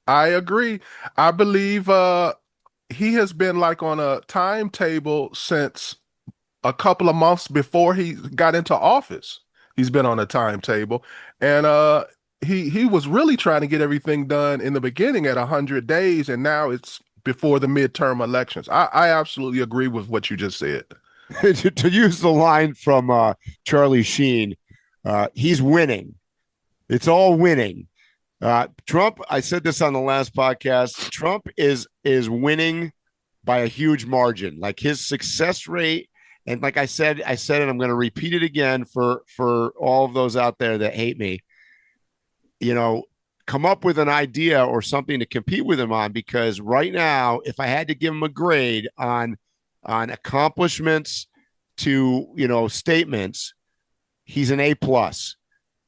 I agree. I believe he has been like on a timetable since a couple of months before he got into office. He's been on a timetable, and he was really trying to get everything done in the beginning at 100 days, and now it's before the midterm elections. I absolutely agree with what you just said. To use the line from Charlie Sheen, he's winning. It's all winning. Trump, I said this on the last podcast. Trump is winning by a huge margin. Like his success rate, and like I said it. I'm going to repeat it again for all of those out there that hate me. You know, come up with an idea or something to compete with him on. Because right now, if I had to give him a grade on accomplishments to statements, he's an A plus.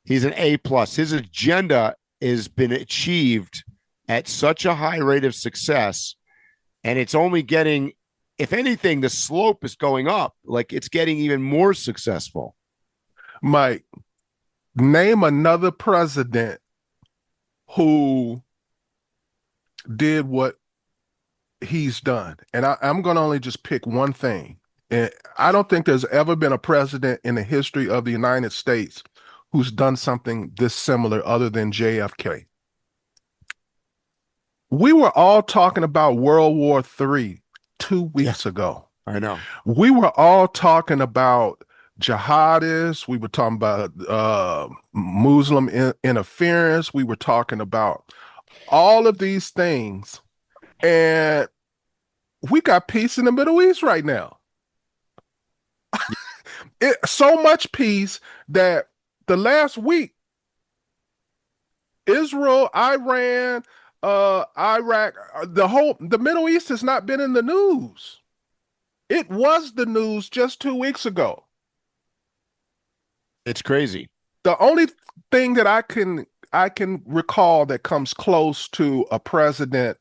He's an A plus. His agenda has been achieved at such a high rate of success, and it's only getting, if anything, the slope is going up. Like it's getting even more successful. Mike, name another president who did what he's done. And I'm going to only just pick one thing. And I don't think there's ever been a president in the history of the United States who's done something this similar other than JFK. We were all talking about World War III 2 weeks Yeah, ago. I know. We were all talking about jihadists. We were talking about Muslim interference. We were talking about all of these things. And we got peace in the Middle East right now. So much peace that the last week, Israel, Iran, Iraq, the Middle East has not been in the news. It was the news just 2 weeks ago. It's crazy. The only thing that I can recall that comes close to a president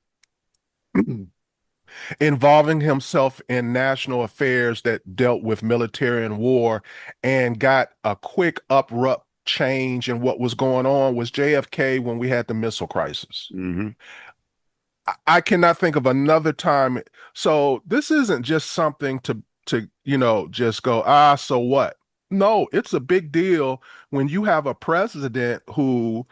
involving himself in national affairs that dealt with military and war and got a quick abrupt change in what was going on was JFK when we had the missile crisis. Mm-hmm. I cannot think of another time. So this isn't just something to just go, so what? No, it's a big deal when you have a president who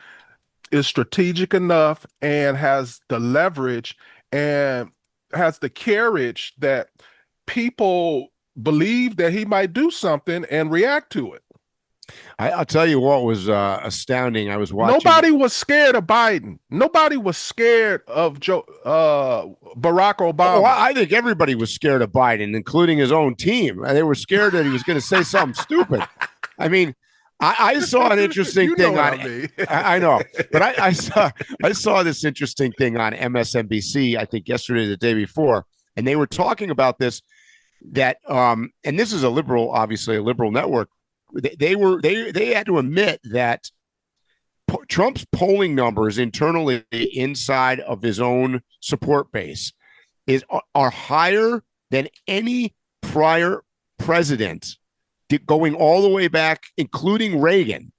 is strategic enough and has the leverage and has the carriage that people believe that he might do something and react to it. I'll tell you what was astounding. I was watching. Nobody was scared of Biden. Nobody was scared of Barack Oh, Obama. I think everybody was scared of Biden, including his own team. They were scared that he was going to say something stupid. I mean, I saw an interesting You know thing what on. I mean. I know, but I saw this interesting thing on MSNBC. I think yesterday, or the day before, and they were talking about this. That and this is a liberal, obviously a liberal network. They had to admit that Trump's polling numbers internally inside of his own support base are higher than any prior president, going all the way back, including Reagan,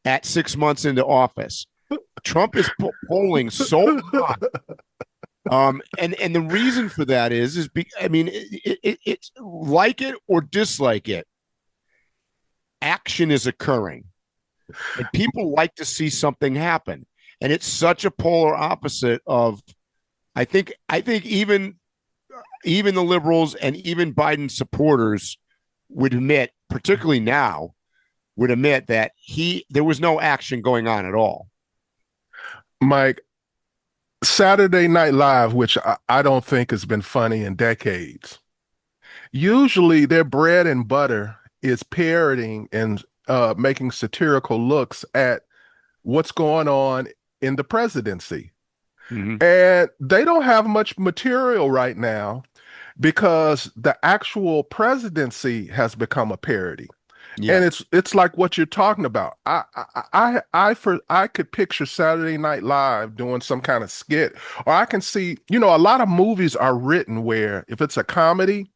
at 6 months into office. Trump is polling so high. And the reason for that I mean, it's like it or dislike it, action is occurring, and people like to see something happen. And it's such a polar opposite of, I think even the liberals and even Biden supporters would admit, particularly now, would admit that there was no action going on at all. Mike, Saturday Night Live, which I don't think has been funny in decades, usually their bread and butter is parroting and making satirical looks at what's going on in the presidency. Mm-hmm. And they don't have much material right now because the actual presidency has become a parody. Yeah. And it's like what you're talking about. I could picture Saturday Night Live doing some kind of skit, or I can see, a lot of movies are written where if it's a comedy,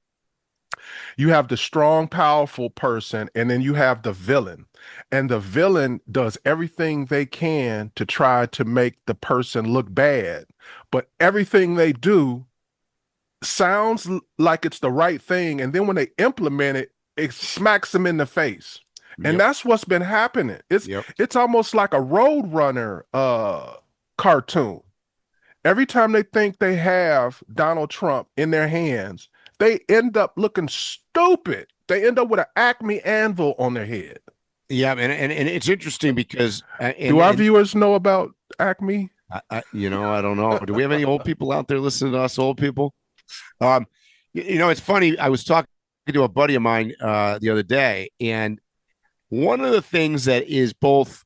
You have the strong, powerful person, and then you have the villain. And the villain does everything they can to try to make the person look bad. But everything they do sounds like it's the right thing. And then when they implement it, it smacks them in the face. And Yep. that's what's been happening. Yep. It's almost like a Roadrunner cartoon. Every time they think they have Donald Trump in their hands, they end up looking stupid. They end up with an Acme anvil on their head. Yeah, and it's interesting because Do our viewers know about Acme? I don't know. Do we have any old people out there listening to us, old people? Um, it's funny. I was talking to a buddy of mine the other day, and one of the things that is both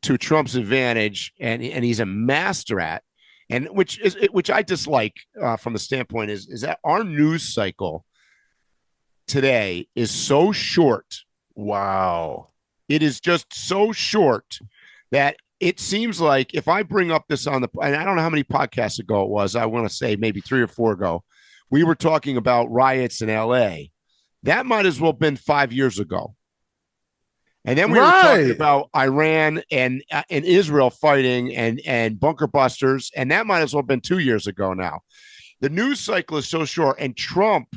to Trump's advantage, and he's a master at, and which I dislike from the standpoint is that our news cycle today is so short. Wow. It is just so short that it seems like if I bring up this on the, and I don't know how many podcasts ago it was, I want to say maybe 3 or 4 ago, we were talking about riots in LA. That might as well have been 5 years ago. And then we were talking Right. about Iran and Israel fighting and bunker busters, and that might as well have been 2 years ago now. The news cycle is so short, and Trump,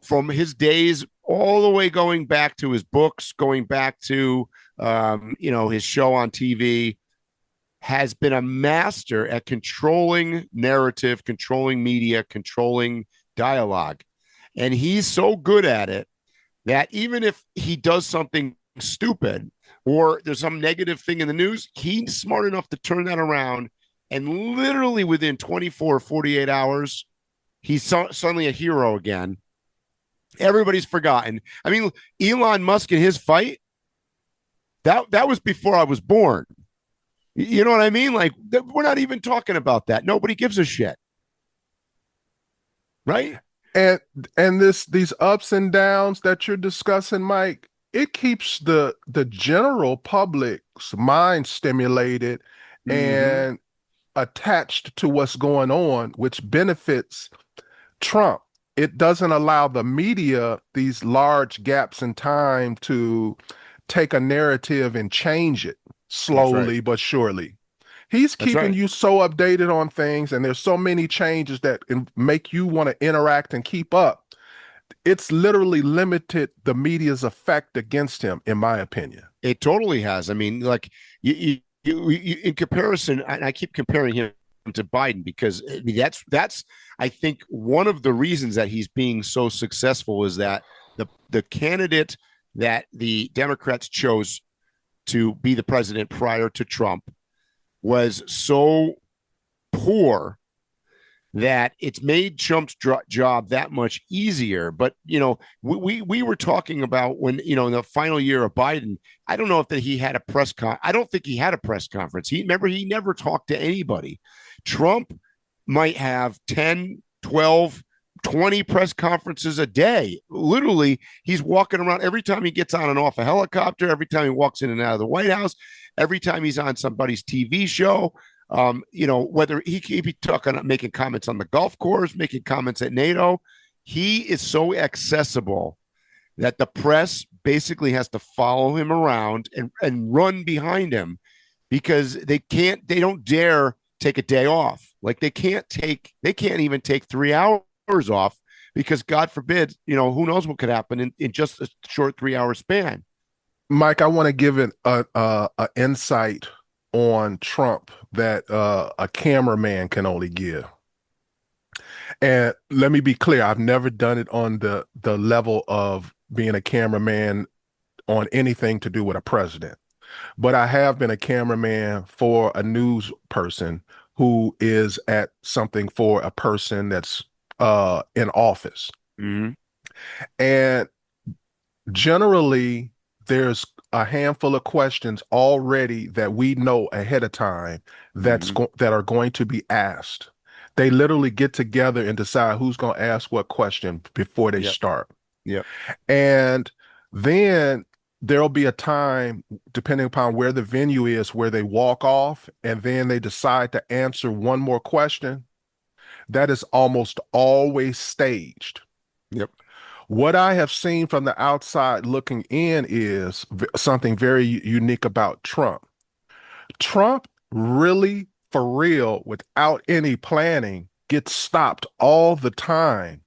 from his days all the way going back to his books, going back to his show on TV, has been a master at controlling narrative, controlling media, controlling dialogue. And he's so good at it that even if he does something stupid or there's some negative thing in the news, he's smart enough to turn that around. And literally within 24 or 48 hours, he's suddenly a hero again. Everybody's forgotten. I mean, Elon Musk and his fight, that was before I was born. You know what I mean? Like, we're not even talking about that. Nobody gives a shit. Right? And these ups and downs that you're discussing, Mike, it keeps the general public's mind stimulated Mm-hmm. and attached to what's going on, which benefits Trump. It doesn't allow the media these large gaps in time to take a narrative and change it That's right. slowly but surely. He's That's keeping right. you so updated on things, and there's so many changes that make you want to interact and keep up. It's literally limited the media's effect against him, in my opinion. It totally has. I mean, like in comparison, and I keep comparing him to Biden because I mean, that's I think one of the reasons that he's being so successful is that the candidate that the Democrats chose to be the president prior to Trump was so poor that it's made Trump's job that much easier. But we were talking about when in the final year of Biden, I don't know if that he had a press con. I don't think he had a press conference. He never talked to anybody. Trump might have 10, 12, 20 press conferences a day. Literally, he's walking around every time he gets on and off a helicopter, every time he walks in and out of the White House, every time he's on somebody's TV show. Whether he be talking, making comments on the golf course, making comments at NATO, he is so accessible that the press basically has to follow him around and run behind him because they don't dare take a day off. Like they can't even take 3 hours off because God forbid, who knows what could happen in just a short 3 hour span. Mike, I want to give it a insight on Trump that a cameraman can only give. And let me be clear, I've never done it on the level of being a cameraman on anything to do with a president. But I have been a cameraman for a news person who is at something for a person that's in office. Mm-hmm. And generally, there's a handful of questions already that we know ahead of time Mm-hmm. that are going to be asked. They literally get together and decide who's going to ask what question before they Yep. start. Yep. And then there'll be a time, depending upon where the venue is, where they walk off and then they decide to answer one more question. That is almost always staged. Yep. What I have seen from the outside looking in is something very unique about Trump. Trump really, for real, without any planning, gets stopped all the time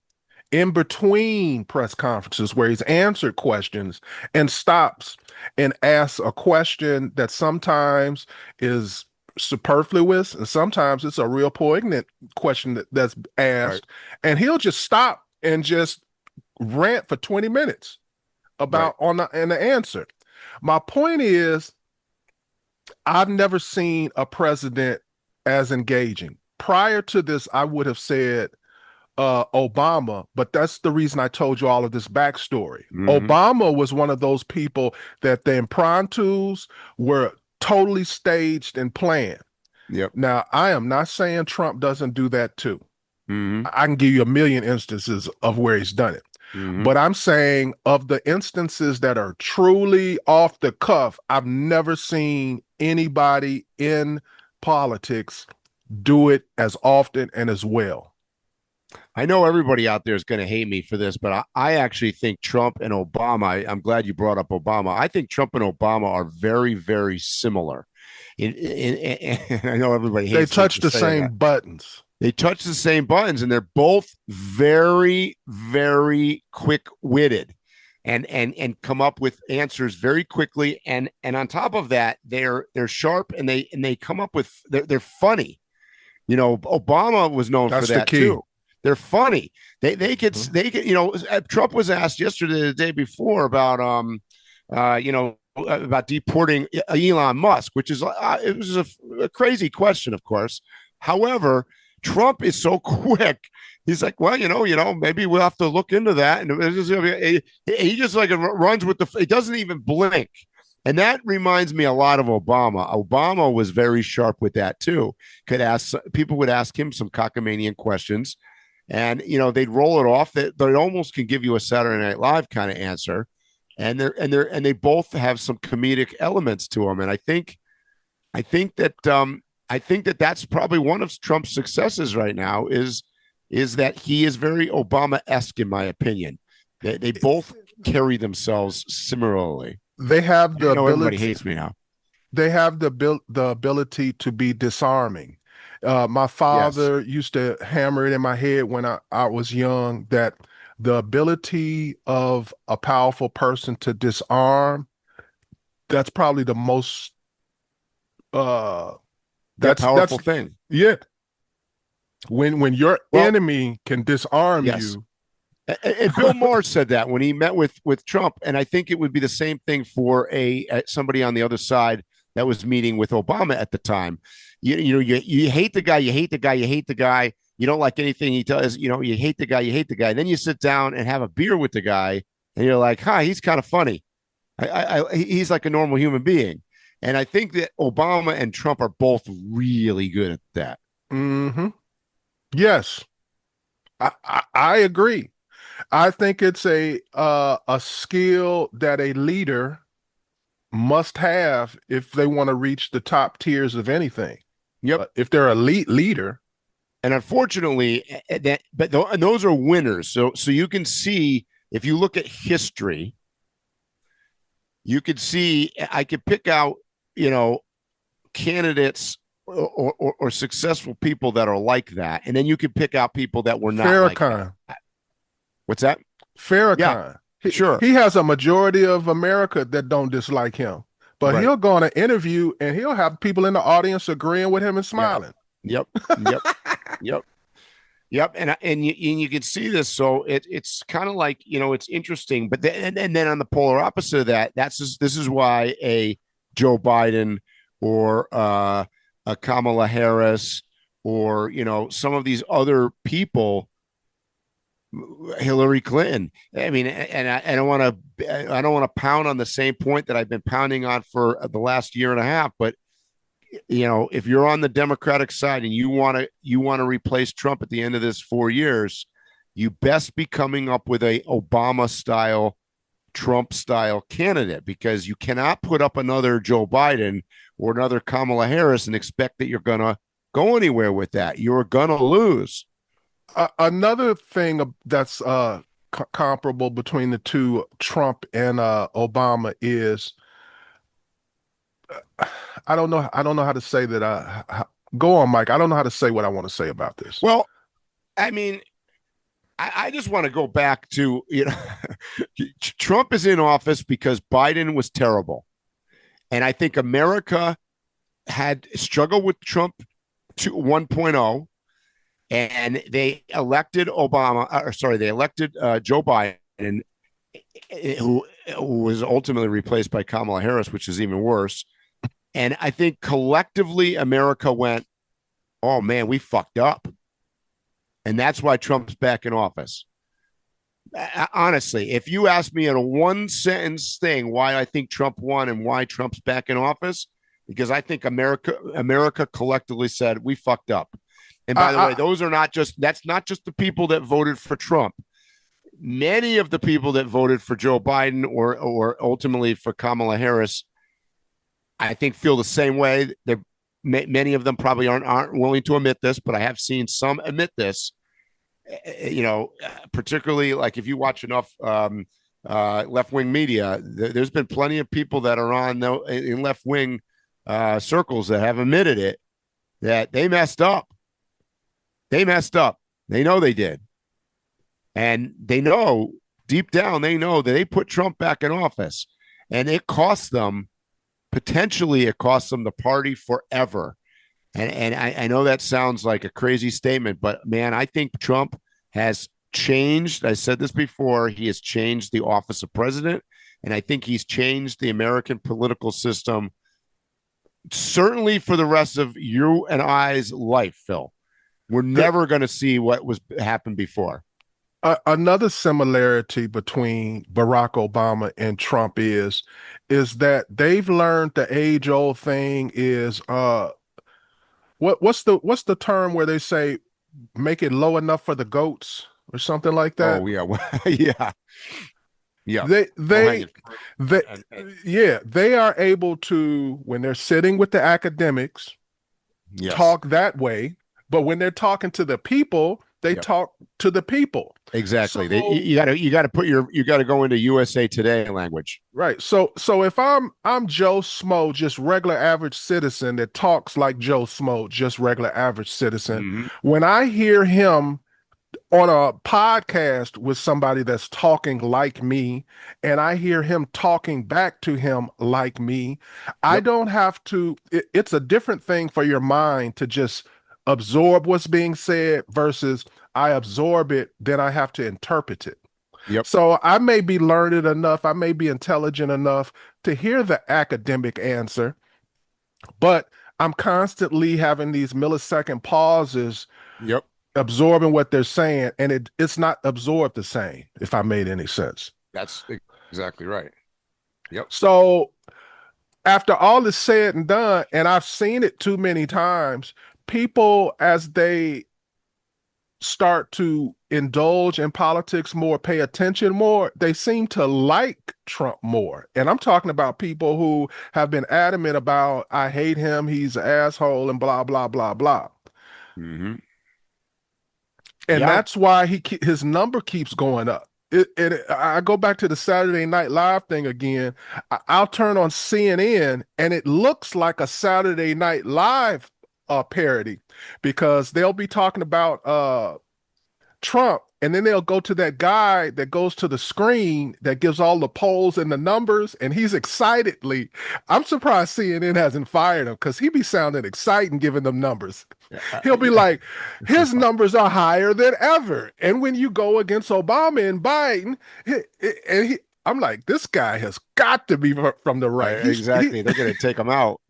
in between press conferences where he's answered questions and stops and asks a question that sometimes is superfluous and sometimes it's a real poignant question that's Right, asked. And he'll just stop and just rant for 20 minutes right. about on the answer. My point is, I've never seen a president as engaging. Prior to this, I would have said Obama, but that's the reason I told you all of this backstory. Mm-hmm. Obama was one of those people that the impromptus were totally staged and planned. Yep. Now, I am not saying Trump doesn't do that too. Mm-hmm. I can give you a million instances of where he's done it. Mm-hmm. But I'm saying of the instances that are truly off the cuff, I've never seen anybody in politics do it as often and as well. I know everybody out there is going to hate me for this, but I actually think Trump and Obama, I'm glad you brought up Obama. I think Trump and Obama are very, very similar. I know everybody They hates me touch for the saying same that. buttons. They touch the same buttons and they're both very, very quick-witted and come up with answers very quickly. And on top of that, they're sharp and they come up with they're funny. You know, Obama was known for That's the that key. too. They're funny. Mhm. They could, you know, Trump was asked yesterday, the day before about about deporting Elon Musk, which is it was a crazy question, of course. However, Trump is so quick. He's like, well, maybe we'll have to look into that. And he just like runs with he doesn't even blink. And that reminds me a lot of Obama. Obama was very sharp with that too. People would ask him some cockamanian questions, and they'd roll it off. They almost can give you a Saturday Night Live kind of answer, and they both have some comedic elements to them. And I think that that's probably one of Trump's successes right now is that he is very Obama-esque in my opinion. They both carry themselves similarly. They have I the know everybody ability. hates me now. They have the ability to be disarming. My Yes. father used to hammer it in my head when I was young that the ability of a powerful person to disarm, that's probably the most uh Yeah, that's powerful thing. yeah. When your Well, enemy can disarm yes. you, And Bill Maher said that when he met with Trump, and I think it would be the same thing for somebody on the other side that was meeting with Obama at the time. You hate the guy, you hate the guy, you hate the guy. You don't like anything he does. You hate the guy, you hate the guy. Then you sit down and have a beer with the guy, and you're like, "Hi, he's kind of funny. He's like a normal human being." And I think that Obama and Trump are both really good at that. hmm yes, I agree. I think it's a skill that a leader must have if they want to reach the top tiers of anything. Yep. If they're a leader, And unfortunately, and those are winners. So you can see if you look at history, you could see I could pick out candidates or successful people that are like that, and then you could pick out people that were not like that. Farrakhan, What's that? Yeah, Farrakhan, sure, he has a majority of America that don't dislike him, but right. he'll go on an interview and he'll have people in the audience agreeing with him and Yeah, smiling. yep, yep, yep. Yep, and you can see this. So it's kind of like it's interesting, but and then on the polar opposite of that, this is why a Joe Biden or a Kamala Harris or some of these other people, Hillary Clinton. I mean, and I don't want to pound on the same point that I've been pounding on for the last year and a half, but if you're on the Democratic side and you want to replace Trump at the end of this 4 years, you best be coming up with a Obama style, Trump style candidate because you cannot put up another Joe Biden or another Kamala Harris and expect that you're gonna go anywhere with that. You're gonna lose. Another thing that's comparable between the two, Trump and Obama, is I don't know how to say that. Go on, Mike. I don't know how to say what I want to say about this. Well, I mean, I just want to go back to, Trump is in office because Biden was terrible. And I think America had struggled with Trump to 1.0, and they elected they elected Joe Biden, who was ultimately replaced by Kamala Harris, which is even worse. And I think collectively America went, oh man, we fucked up. And that's why Trump's back in office. Honestly, if you ask me in a one sentence thing why I think Trump won and why Trump's back in office, because I think America collectively said we fucked up. And by the way, that's not just the people that voted for Trump. Many of the people that voted for Joe Biden or ultimately for Kamala Harris, I think feel the same way. Many of them probably aren't willing to admit this, but I have seen some admit this. Particularly like if you watch enough left wing media, there's been plenty of people that are in left wing circles that have admitted it, that they messed up. They messed up. They know they did. And they know deep down, they know that they put Trump back in office, and it cost them, potentially it cost them the party forever. And I know that sounds like a crazy statement, but man, I think Trump has changed. I said this before. He has changed the office of president, and I think he's changed the American political system, certainly for the rest of you and I's life, Phil. We're never going to see what was happened before. Another similarity between Barack Obama and Trump is that they've learned the age-old thing is what's the term where they say make it low enough for the goats or something like that? Oh yeah, yeah, yeah. They they they yeah, they are able to, when they're sitting with the academics, Yes. talk that way, but when they're talking to the people, they Yep. talk to the people. Exactly. So You got to go into USA Today language. right. So if I'm Joe Smo, just regular average citizen that talks like Joe Smo, just regular average citizen, Mm-hmm. when I hear him on a podcast with somebody that's talking like me, and I hear him talking back to him like me, I Yep. don't have to, it's a different thing for your mind to just absorb what's being said versus I absorb it, then I have to interpret it. Yep. So I may be learned enough, I may be intelligent enough to hear the academic answer, but I'm constantly having these millisecond pauses Yep. absorbing what they're saying, and it's not absorbed the same, if I made any sense. That's exactly right. Yep. So after all is said and done, and I've seen it too many times, people, as they start to indulge in politics more, pay attention more, they seem to like Trump more. And I'm talking about people who have been adamant about, I hate him, he's an asshole, and blah, blah, blah, blah. Mm-hmm. And Yeah. that's why his number keeps going up. I go back to the Saturday Night Live thing again. I'll turn on CNN and it looks like a Saturday Night Live parody, because they'll be talking about Trump, and then they'll go to that guy that goes to the screen that gives all the polls and the numbers, and he's excitedly. I'm surprised CNN hasn't fired him, because he be sounding exciting giving them numbers. He'll be like, his numbers are higher than ever. And when you go against Obama and Biden, I'm like, this guy has got to be from the right. Exactly. They're going to take him out.